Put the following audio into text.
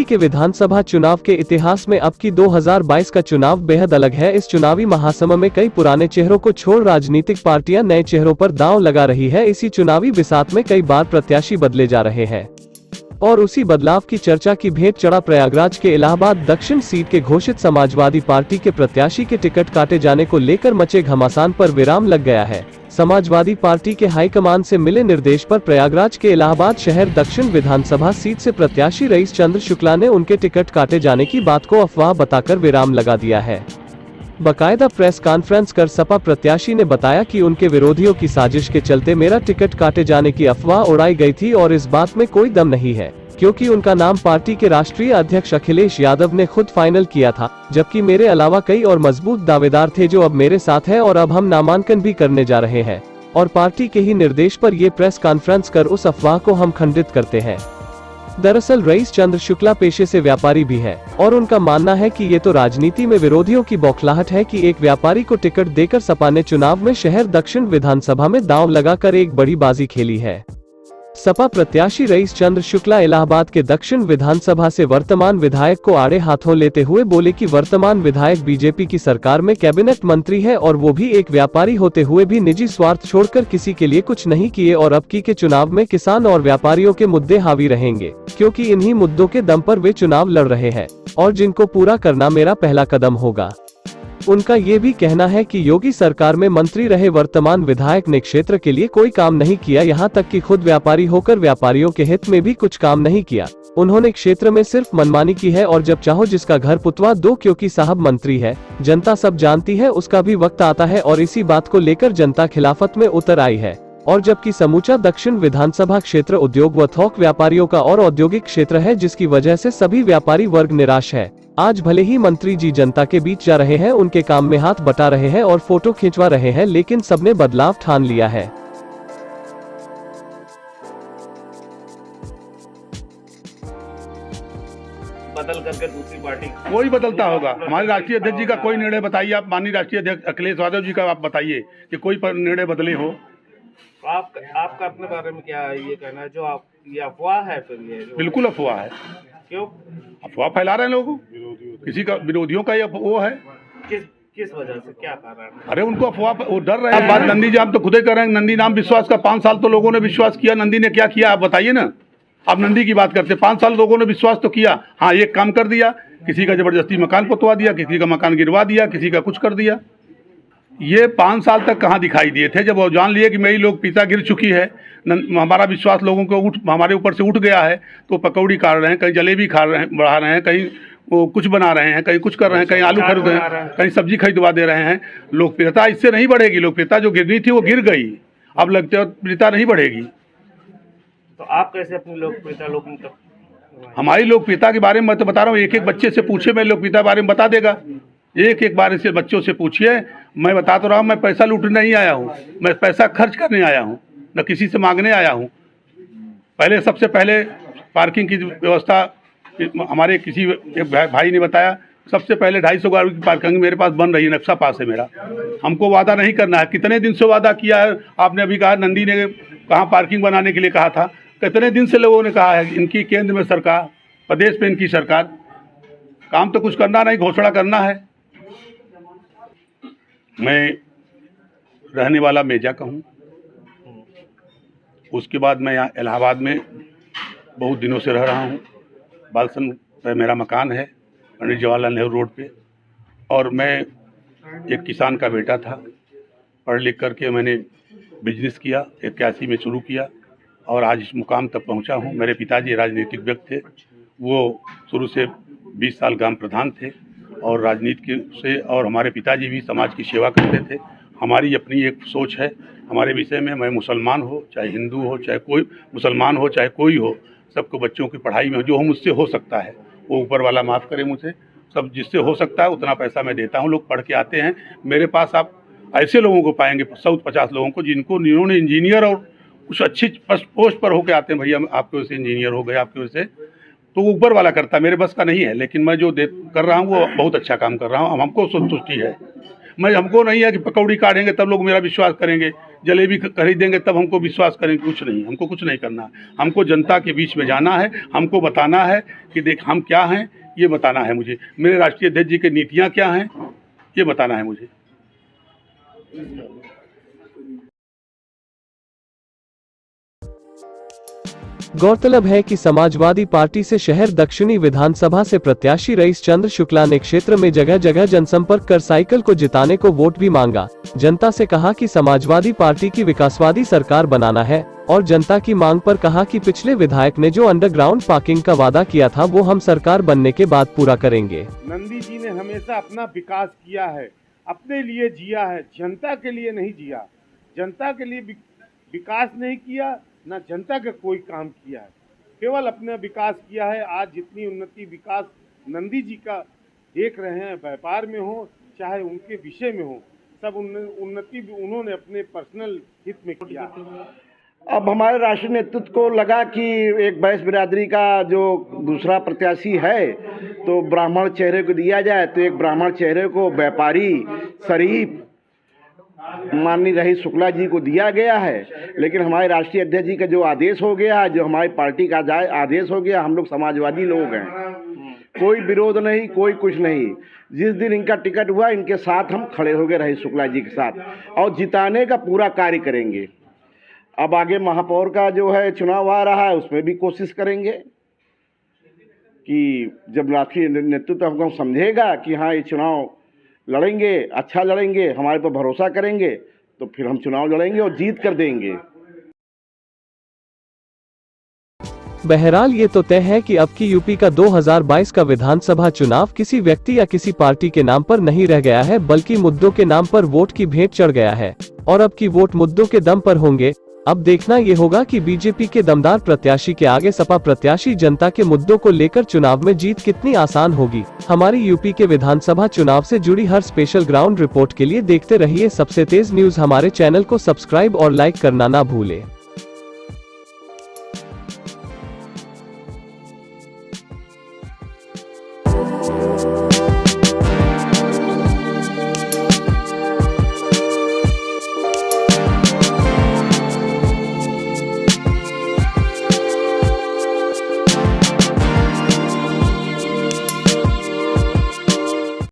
के विधानसभा चुनाव के इतिहास में अब की 2022 का चुनाव बेहद अलग है। इस चुनावी महासमर में कई पुराने चेहरों को छोड़ राजनीतिक पार्टियां नए चेहरों पर दांव लगा रही है। इसी चुनावी बिसात में कई बार प्रत्याशी बदले जा रहे हैं और उसी बदलाव की चर्चा की भेंट चढ़ा प्रयागराज के इलाहाबाद दक्षिण सीट के घोषित समाजवादी पार्टी के प्रत्याशी के टिकट काटे जाने को लेकर मचे घमासान पर विराम लग गया है। समाजवादी पार्टी के हाईकमान से मिले निर्देश पर प्रयागराज के इलाहाबाद शहर दक्षिण विधानसभा सीट से प्रत्याशी रईस चंद्र शुक्ला ने उनके टिकट काटे जाने की बात को अफवाह बताकर विराम लगा दिया है। बाकायदा प्रेस कॉन्फ्रेंस कर सपा प्रत्याशी ने बताया कि उनके विरोधियों की साजिश के चलते मेरा टिकट काटे जाने की अफवाह उड़ाई गई थी और इस बात में कोई दम नहीं है, क्योंकि उनका नाम पार्टी के राष्ट्रीय अध्यक्ष अखिलेश यादव ने खुद फाइनल किया था, जबकि मेरे अलावा कई और मजबूत दावेदार थे जो अब मेरे साथ हैं और अब हम नामांकन भी करने जा रहे हैं और पार्टी के ही निर्देश पर ये प्रेस कॉन्फ्रेंस कर उस अफवाह को हम खंडित करते हैं। दरअसल रईस चंद्र शुक्ला पेशे से व्यापारी भी है और उनका मानना है कि ये तो राजनीति में विरोधियों की बौखलाहट है कि एक व्यापारी को टिकट देकर सपा ने चुनाव में शहर दक्षिण विधानसभा में दांव लगाकर एक बड़ी बाजी खेली है। सपा प्रत्याशी रईस चंद्र शुक्ला इलाहाबाद के दक्षिण विधानसभा से वर्तमान विधायक को आड़े हाथों लेते हुए बोले कि वर्तमान विधायक बीजेपी की सरकार में कैबिनेट मंत्री है और वो भी एक व्यापारी होते हुए भी निजी स्वार्थ छोड़कर किसी के लिए कुछ नहीं किए और अब की के चुनाव में किसान और व्यापारियों के मुद्दे हावी रहेंगे, क्योंकि इन्हीं मुद्दों के दम पर वे चुनाव लड़ रहे हैं और जिनको पूरा करना मेरा पहला कदम होगा। उनका ये भी कहना है कि योगी सरकार में मंत्री रहे वर्तमान विधायक ने क्षेत्र के लिए कोई काम नहीं किया, यहाँ तक कि खुद व्यापारी होकर व्यापारियों के हित में भी कुछ काम नहीं किया। उन्होंने क्षेत्र में सिर्फ मनमानी की है और जब चाहो जिसका घर पुतवा दो, क्योंकि साहब मंत्री है, जनता सब जानती है, उसका भी वक्त आता है और इसी बात को लेकर जनता खिलाफत में उतर आई है। और जबकि समूचा दक्षिण विधानसभा क्षेत्र उद्योग व थोक व्यापारियों का और औद्योगिक क्षेत्र है, जिसकी वजह से सभी व्यापारी वर्ग निराश है। आज भले ही मंत्री जी जनता के बीच जा रहे हैं, उनके काम में हाथ बटा रहे हैं और फोटो खिंचवा रहे हैं, लेकिन सबने बदलाव ठान लिया है। बदल करके दूसरी पार्टी कोई बदलता होगा। हमारे राष्ट्रीय अध्यक्ष जी का कोई निर्णय बताइए, आप माननीय राष्ट्रीय अध्यक्ष अखिलेश यादव जी का आप बताइए कि कोई निर्णय बदले हो। आपका अपने बारे में क्या ये कहना है? जो आप ये अफवाह है, फिर ये बिल्कुल अफवाह है। क्यों अफवाह फैला रहे हैं लोग? किसी का विरोधियों का ये वो है। किस वजह से, क्या कारण? अरे उनको अफवाह, वो डर रहे हैं। बात नंदी जी आप तो खुद ही कर रहे हैं। नंदी नाम विश्वास का 5 साल तो लोगों ने विश्वास किया। नंदी ने क्या किया आप बताइए ना। आप नंदी की बात करते, 5 साल लोगों ने विश्वास तो किया। हाँ, एक काम कर दिया, किसी का जबरदस्ती मकान पुतवा दिया, किसी का मकान गिरवा दिया, किसी का कुछ कर दिया। ये 5 साल तक कहाँ दिखाई दिए थे? जब वो जान लिए कि मेरी लोग पिता गिर चुकी है, हमारा विश्वास लोगों को हमारे ऊपर से उठ गया है, तो पकौड़ी काट रहे हैं, कहीं जलेबी खा रहे हैं, बढ़ा रहे हैं, कहीं वो कुछ बना रहे हैं, कहीं कुछ कर रहे हैं, कहीं आलू खरीद रहे हैं, कहीं सब्जी खरीदवा दे रहे हैं। लोकप्रियता इससे नहीं बढ़ेगी। लोकप्रियता जो गिरनी थी वो गिर गई, अब लोकप्रियता नहीं बढ़ेगी। तो आप कैसे अपनी लोकप्रियता हमारी लोकप्रियता के बारे में मैं तो बता रहा हूँ। एक एक बच्चे से पूछे, मैं लोकप्रियता के बारे में बता देगा। एक एक बार से बच्चों से पूछिए। मैं बता तो रहा हूँ, मैं पैसा लूटने नहीं आया हूँ, मैं पैसा खर्च करने आया हूँ, न किसी से मांगने आया हूँ। पहले सबसे पहले पार्किंग की व्यवस्था हमारे किसी एक भाई ने बताया, सबसे पहले 250 गाड़ी की पार्किंग मेरे पास बन रही है, नक्शा पास है मेरा। हमको वादा नहीं करना है। कितने दिन से वादा किया है? आपने अभी कहा नंदी ने कहाँ पार्किंग बनाने के लिए कहा था। कितने दिन से लोगों ने कहा है। इनकी केंद्र में सरकार, प्रदेश में इनकी सरकार, काम तो कुछ करना नहीं, घोषणा करना है। मैं रहने वाला मेजा का हूँ। उसके बाद मैं यहाँ इलाहाबाद में बहुत दिनों से रह रहा हूँ। बालसन पर मेरा मकान है, पंडित जवाहरलाल नेहरू रोड पे। और मैं एक किसान का बेटा था। पढ़ लिख करके मैंने बिजनेस किया, 81 में शुरू किया और आज इस मुकाम तक पहुँचा हूँ। मेरे पिताजी राजनीतिक व्यक्ति थे, वो शुरू से 20 साल ग्राम प्रधान थे और राजनीति से, और हमारे पिताजी भी समाज की सेवा करते थे। हमारी अपनी एक सोच है हमारे विषय में। मैं मुसलमान हो चाहे हिंदू हो, चाहे कोई मुसलमान हो चाहे कोई हो, सबको बच्चों की पढ़ाई में जो मुझसे हो सकता है, वो ऊपर वाला माफ़ करे मुझे, सब जिससे हो सकता है उतना पैसा मैं देता हूँ। लोग पढ़ के आते हैं मेरे पास। आप ऐसे लोगों को पाएंगे 150 लोगों को जिन्होंने इंजीनियर और कुछ अच्छी पोस्ट पर होकर आते हैं। भैया आपके वजह से इंजीनियर हो गए, आपके वजह से, तो वो ऊपर वाला करता है, मेरे बस का नहीं है। लेकिन मैं जो कर रहा हूँ वो बहुत अच्छा काम कर रहा हूँ। हमको संतुष्टि है। हमको नहीं है कि पकौड़ी काटेंगे तब लोग मेरा विश्वास करेंगे। जलेबी खरीदेंगे तब हमको विश्वास करेंगे। कुछ नहीं, हमको कुछ नहीं करना है। हमको जनता के बीच में जाना है, हमको बताना है कि देख हम क्या हैं, ये बताना है मुझे। मेरे राष्ट्रीय अध्यक्ष जी की नीतियाँ क्या हैं, ये बताना है मुझे। गौरतलब है कि समाजवादी पार्टी से शहर दक्षिणी विधानसभा से प्रत्याशी रईस चंद्र शुक्ला ने क्षेत्र में जगह जगह जनसंपर्क कर साइकिल को जिताने को वोट भी मांगा। जनता से कहा कि समाजवादी पार्टी की विकासवादी सरकार बनाना है और जनता की मांग पर कहा कि पिछले विधायक ने जो अंडरग्राउंड पार्किंग का वादा किया था वो हम सरकार बनने के बाद पूरा करेंगे। नंदी जी ने हमेशा अपना विकास किया है, अपने लिए जिया है, जनता के लिए नहीं जिया। जनता के लिए विकास नहीं किया, ना जनता का कोई काम किया है, केवल अपना विकास किया है। आज जितनी उन्नति विकास नंदी जी का देख रहे हैं, व्यापार में हो चाहे उनके विषय में हो, सब उन्नति उन्होंने अपने पर्सनल हित में किया। अब हमारे राष्ट्रीय नेतृत्व को लगा कि एक बैस बिरादरी का जो दूसरा प्रत्याशी है तो ब्राह्मण चेहरे को दिया जाए, तो एक ब्राह्मण चेहरे को व्यापारी शरीफ माननीय रईस शुक्ला जी को दिया गया है। लेकिन हमारे राष्ट्रीय अध्यक्ष जी का जो आदेश हो गया है, जो हमारी पार्टी का आदेश हो गया, हम लोग समाजवादी लोग हैं, कोई विरोध नहीं, कोई कुछ नहीं। जिस दिन इनका टिकट हुआ इनके साथ हम खड़े हो गए रईस शुक्ला जी के साथ और जिताने का पूरा कार्य करेंगे। अब आगे महापौर का जो है चुनाव आ रहा है, उसमें भी कोशिश करेंगे कि जब राष्ट्रीय नेतृत्व हमको समझेगा कि हाँ ये चुनाव लड़ेंगे, अच्छा लड़ेंगे, हमारे पर भरोसा करेंगे, तो फिर हम चुनाव लड़ेंगे और जीत कर देंगे। बहरहाल ये तो तय है कि अब की यूपी का 2022 का विधानसभा चुनाव किसी व्यक्ति या किसी पार्टी के नाम पर नहीं रह गया है, बल्कि मुद्दों के नाम पर वोट की भेंट चढ़ गया है और अब की वोट मुद्दों के दम पर होंगे। अब देखना ये होगा कि बीजेपी के दमदार प्रत्याशी के आगे सपा प्रत्याशी जनता के मुद्दों को लेकर चुनाव में जीत कितनी आसान होगी। हमारी यूपी के विधानसभा चुनाव से जुड़ी हर स्पेशल ग्राउंड रिपोर्ट के लिए देखते रहिए सबसे तेज न्यूज। हमारे चैनल को सब्सक्राइब और लाइक करना ना भूलें।